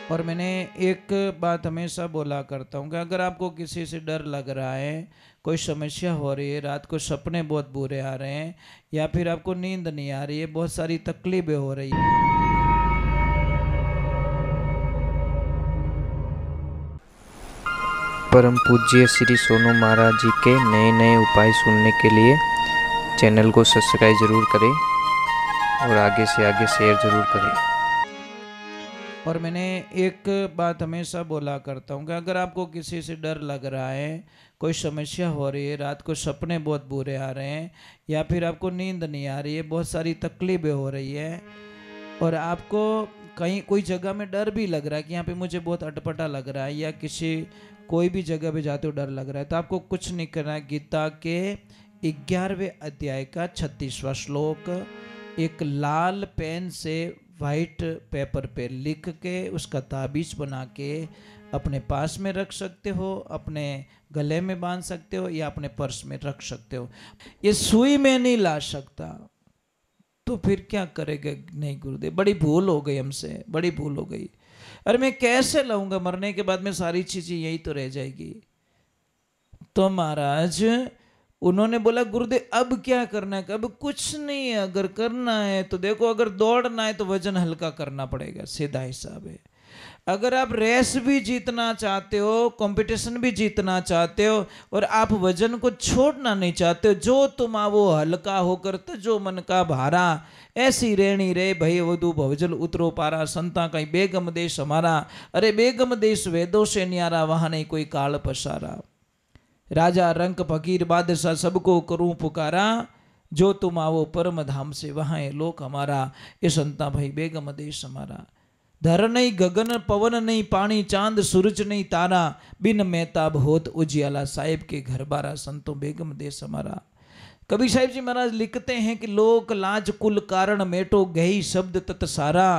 और मैंने एक बात हमेशा बोला करता हूँ कि अगर आपको किसी से डर लग रहा है, कोई समस्या हो रही है, रात को सपने बहुत बुरे आ रहे हैं, या फिर आपको नींद नहीं आ रही है, बहुत सारी तकलीफें हो रही है, परम पूज्य श्री सोनू महाराज जी के नए नए उपाय सुनने के लिए चैनल को सब्सक्राइब जरूर करें और आगे से आगे शेयर जरूर करें। और मैंने एक बात हमेशा बोला करता हूँ कि अगर आपको किसी से डर लग रहा है, कोई समस्या हो रही है, रात को सपने बहुत बुरे आ रहे हैं, या फिर आपको नींद नहीं आ रही है, बहुत सारी तकलीफें हो रही है, और आपको कहीं कोई जगह में डर भी लग रहा है कि यहाँ पे मुझे बहुत अटपटा लग रहा है, या किसी कोई भी जगह पे जाते हो डर लग रहा है, तो आपको कुछ नहीं करना है। गीता के 11वें अध्याय का 36वां श्लोक एक लाल पेन से वाइट पेपर पे लिख के उसका ताबीज बना के अपने पास में रख सकते हो, अपने गले में बांध सकते हो, या अपने पर्स में रख सकते हो। ये सुई में नहीं ला सकता तो फिर क्या करेगा? नहीं गुरुदेव, बड़ी भूल हो गई हमसे, बड़ी भूल हो गई। अरे मैं कैसे लाऊंगा? मरने के बाद में सारी चीजें यही तो रह जाएगी। तो महाराज उन्होंने बोला गुरुदेव अब क्या करना है? अब कुछ नहीं है। अगर करना है तो देखो, अगर दौड़ना है तो वजन हल्का करना पड़ेगा, सीधा हिसाब है। अगर आप रेस भी जीतना चाहते हो, कंपटीशन भी जीतना चाहते हो, और आप वजन को छोड़ना नहीं चाहते हो, जो तुम वो हल्का होकर तो जो मन का भारा, ऐसी रेणी रे भई वधु भवजल उतरो पारा, संता कहीं बेगम देश हमारा, अरे बेगम देश वेदों से न्यारा, वहां नहीं कोई काल पसारा, राजा रंक फकीर बादशाह सबको करूं पुकारा, जो तुम आओ परम धाम से वहां है लोक हमारा, ये संता भाई बेगम देश हमारा। धर नहीं गगन पवन नहीं पानी चांद सूरज नहीं तारा, बिन मेहताब होत उजियाला, साहिब के घर बारा, संतों बेगम देश हमारा। कबीर साहिब जी महाराज लिखते हैं कि लोक लाज कुल कारण मेटो गई शब्द तत सारा,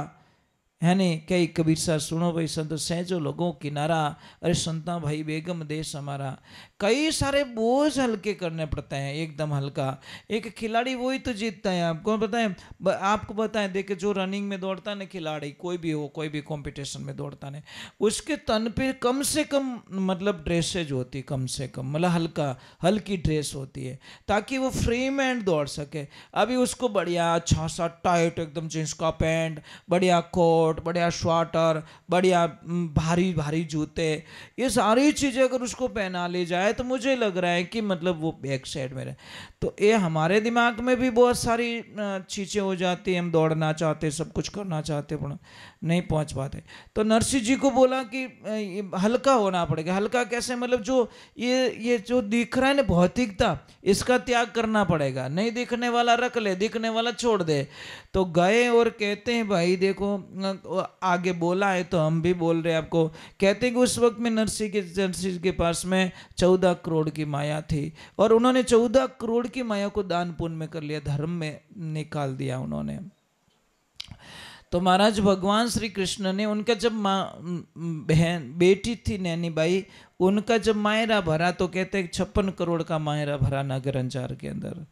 है नहीं कई कबीर साहब सुनो भाई संत सहजो लोगों किनारा, अरे संता भाई बेगम देश हमारा। कई सारे बोझ हल्के करने पड़ते हैं, एकदम हल्का। एक खिलाड़ी वही तो जीतता है। आपको बताएं, आपको बताएं, देखे जो रनिंग में दौड़ता है ना खिलाड़ी, कोई भी हो, कोई भी कंपटीशन में दौड़ता है, उसके तन पे कम से कम मतलब ड्रेसेज होती है, कम से कम मतलब हल्का हल्की ड्रेस होती है, ताकि वो फ्री में दौड़ सके। अभी उसको बढ़िया अच्छा सा टाइट एकदम जींस का पैंट, बढ़िया कोट, बढ़िया स्वेटर, बढ़िया भारी भारी जूते, ये सारी चीज़ें अगर उसको पहना ली जाए तो मुझे लग रहा है कि मतलब वो बैक साइड में रहे। तो ये हमारे दिमाग में भी बहुत सारी चीज़ें हो जाती हैं, हम दौड़ना चाहते, सब कुछ करना चाहते, पर नहीं पहुंच पाते। तो नरसिंह जी को बोला कि हल्का होना पड़ेगा। हल्का कैसे? मतलब जो ये जो दिख रहा है ना भौतिकता, इसका त्याग करना पड़ेगा। नहीं दिखने वाला रख ले, दिखने वाला छोड़ दे। तो गए और कहते हैं भाई देखो, आगे बोला है तो हम भी बोल रहे हैं आपको। कहते हैं कि उस वक्त में नरसिंह के पास में 14 करोड़ की माया थी, और उन्होंने 14 करोड़ की माया को दान पुण्य में कर लिया, धर्म में निकाल दिया उन्होंने। तो महाराज भगवान श्री कृष्ण ने उनका जब बहन बेटी थी नैनी बाई, उनका जब मायरा भरा तो कहते हैं 56 करोड़ का मायरा भरा नगर अंजार के अंदर।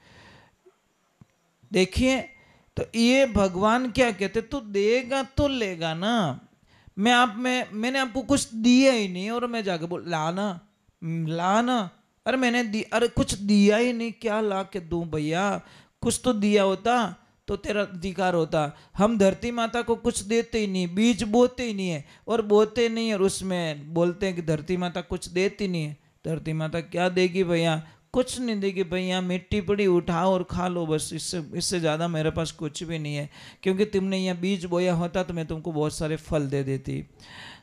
देखिए, तो ये भगवान क्या कहते, तू देगा तो लेगा ना। मैंने आपको कुछ दिया ही नहीं, और मैं जाके बोल लाना लाना, अरे मैंने अरे कुछ दिया ही नहीं, क्या ला के दूं भैया? कुछ तो दिया होता तो तेरा अधिकार होता। हम धरती माता को कुछ देते ही नहीं, बीज बोते ही नहीं है, और बोते नहीं, और उसमें बोलते हैं कि धरती माता कुछ देती नहीं है। धरती माता क्या देगी भैया? कुछ नहीं देगी भैया, मिट्टी पड़ी उठाओ और खा लो बस, इससे ज़्यादा मेरे पास कुछ भी नहीं है। क्योंकि तुमने यहाँ बीज बोया होता तो मैं तुमको बहुत सारे फल दे देती।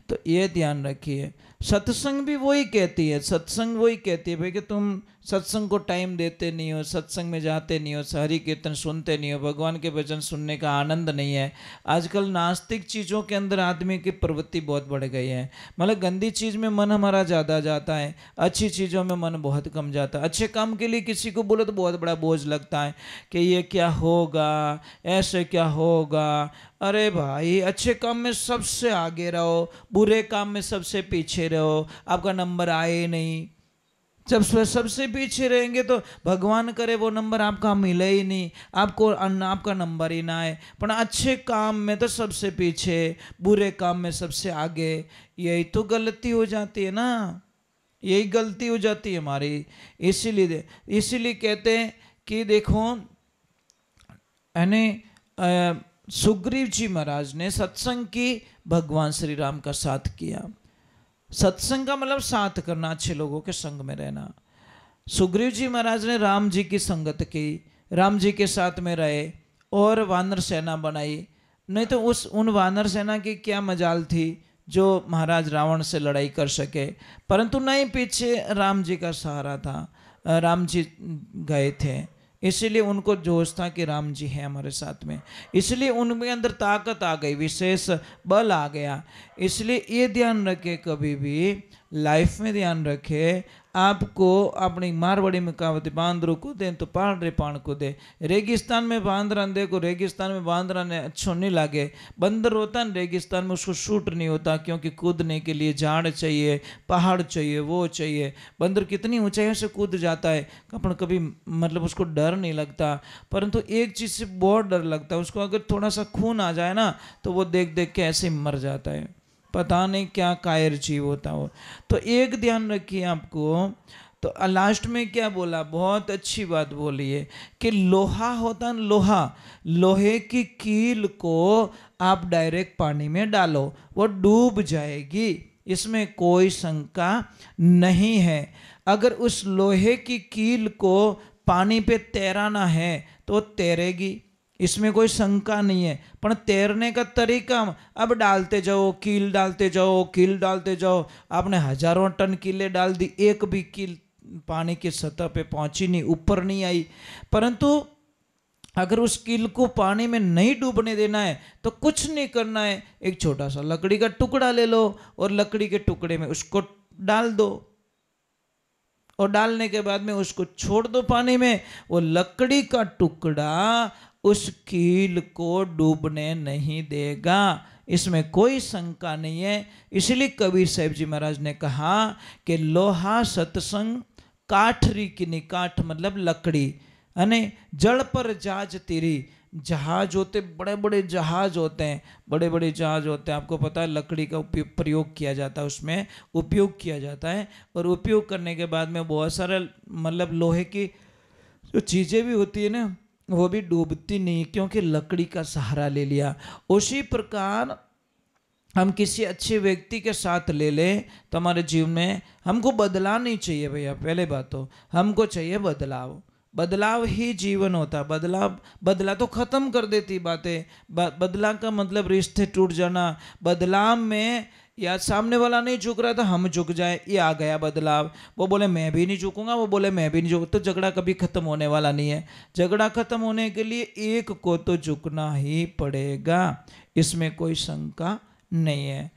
तो ये ध्यान रखिए। सत्संग भी वही कहती है, सत्संग वही कहती है भाई कि तुम सत्संग को टाइम देते नहीं हो, सत्संग में जाते नहीं हो, हरि कीर्तन सुनते नहीं हो, भगवान के वचन सुनने का आनंद नहीं है। आजकल नास्तिक चीज़ों के अंदर आदमी की प्रवृत्ति बहुत बढ़ गई है। मतलब गंदी चीज़ में मन हमारा ज़्यादा जाता है, अच्छी चीज़ों में मन बहुत कम जाता है। अच्छे काम के लिए किसी को बोलो तो बहुत बड़ा बोझ लगता है कि ये क्या होगा, ऐसे क्या होगा। अरे भाई, अच्छे काम में सबसे आगे रहो, बुरे काम में सबसे पीछे रहो, आपका नंबर आए नहीं। जब सबसे पीछे रहेंगे तो भगवान करे वो नंबर आपका मिले ही नहीं, आपका नंबर ही ना आए। पर अच्छे काम में तो सबसे पीछे, बुरे काम में सबसे आगे। यही तो गलती हो जाती है ना, यही गलती हो जाती है हमारी। इसीलिए कहते हैं कि देखो, यानी सुग्रीव जी महाराज ने सत्संग की, भगवान श्री राम का साथ किया। सत्संग का मतलब साथ करना, अच्छे लोगों के संग में रहना। सुग्रीव जी महाराज ने राम जी की संगत की, राम जी के साथ में रहे और वानर सेना बनाई। नहीं तो उन वानर सेना की क्या मजाल थी जो महाराज रावण से लड़ाई कर सके, परंतु नहीं, पीछे राम जी का सहारा था, राम जी गए थे। इसीलिए उनको जोश था कि राम जी हैं हमारे साथ में, इसलिए उनके अंदर ताकत आ गई, विशेष बल आ गया। इसलिए ये ध्यान रखे, कभी भी लाइफ में ध्यान रखे, आपको अपनी मारवाड़ी में कहावत, बांदरों को दे तो पहाड़ पान को दे। रेगिस्तान में बांदरा देखो, रेगिस्तान में बांदरा ने अच्छो नहीं लागे। बंदर होता है रेगिस्तान में, उसको शूट नहीं होता, क्योंकि कूदने के लिए झाड़ चाहिए, पहाड़ चाहिए, वो चाहिए। बंदर कितनी ऊंचाइयों से कूद जाता है, अपन कभी मतलब उसको डर नहीं लगता। परंतु एक चीज़ से बहुत डर लगता है उसको, अगर थोड़ा सा खून आ जाए ना तो वो देख देख के ऐसे मर जाता है, पता नहीं क्या कायर जीव होता हो। तो एक ध्यान रखिए आपको। तो लास्ट में क्या बोला, बहुत अच्छी बात बोली है कि लोहा होता है, लोहे की कील को आप डायरेक्ट पानी में डालो, वो डूब जाएगी, इसमें कोई शंका नहीं है। अगर उस लोहे की कील को पानी पे तैराना है तो तैरेगी, इसमें कोई शंका नहीं है। पर तैरने का तरीका, अब डालते जाओ, कील डालते जाओ, कील डालते जाओ। आपने हजारों टन कीले डाल दी, एक भी कील पानी की सतह पे पहुंची नहीं, ऊपर नहीं आई। परंतु अगर उस कील को पानी में नहीं डूबने देना है तो कुछ नहीं करना है, एक छोटा सा लकड़ी का टुकड़ा ले लो और लकड़ी के टुकड़े में उसको डाल दो, और डालने के बाद में उसको छोड़ दो पानी में। वो लकड़ी का टुकड़ा उस कील को डूबने नहीं देगा, इसमें कोई शंका नहीं है। इसलिए कबीर साहिब जी महाराज ने कहा कि लोहा सत्संग काठरी किनी, काठ मतलब लकड़ी, यानी जड़ पर जहाज तेरी। जहाज होते, बड़े बड़े जहाज होते हैं, बड़े बड़े जहाज होते हैं, आपको पता है लकड़ी का प्रयोग किया जाता है, उसमें उपयोग किया जाता है। और उपयोग करने के बाद में बहुत सारे मतलब लोहे की जो चीज़ें भी होती है ना, वो भी डूबती नहीं, क्योंकि लकड़ी का सहारा ले लिया। उसी प्रकार हम किसी अच्छे व्यक्ति के साथ ले लें तो हमारे जीवन में हमको बदलाव नहीं चाहिए भैया। पहले बात तो हमको चाहिए बदलाव, बदलाव ही जीवन होता। बदला तो खत्म कर देती बातें। बदला का मतलब रिश्ते टूट जाना। बदलाव में या सामने वाला नहीं झुक रहा था, हम झुक जाए, ये आ गया बदलाव। वो बोले मैं भी नहीं झुकूंगा, वो बोले मैं भी नहीं झुकूंगा, तो झगड़ा कभी खत्म होने वाला नहीं है। झगड़ा खत्म होने के लिए एक को तो झुकना ही पड़ेगा, इसमें कोई शंका नहीं है।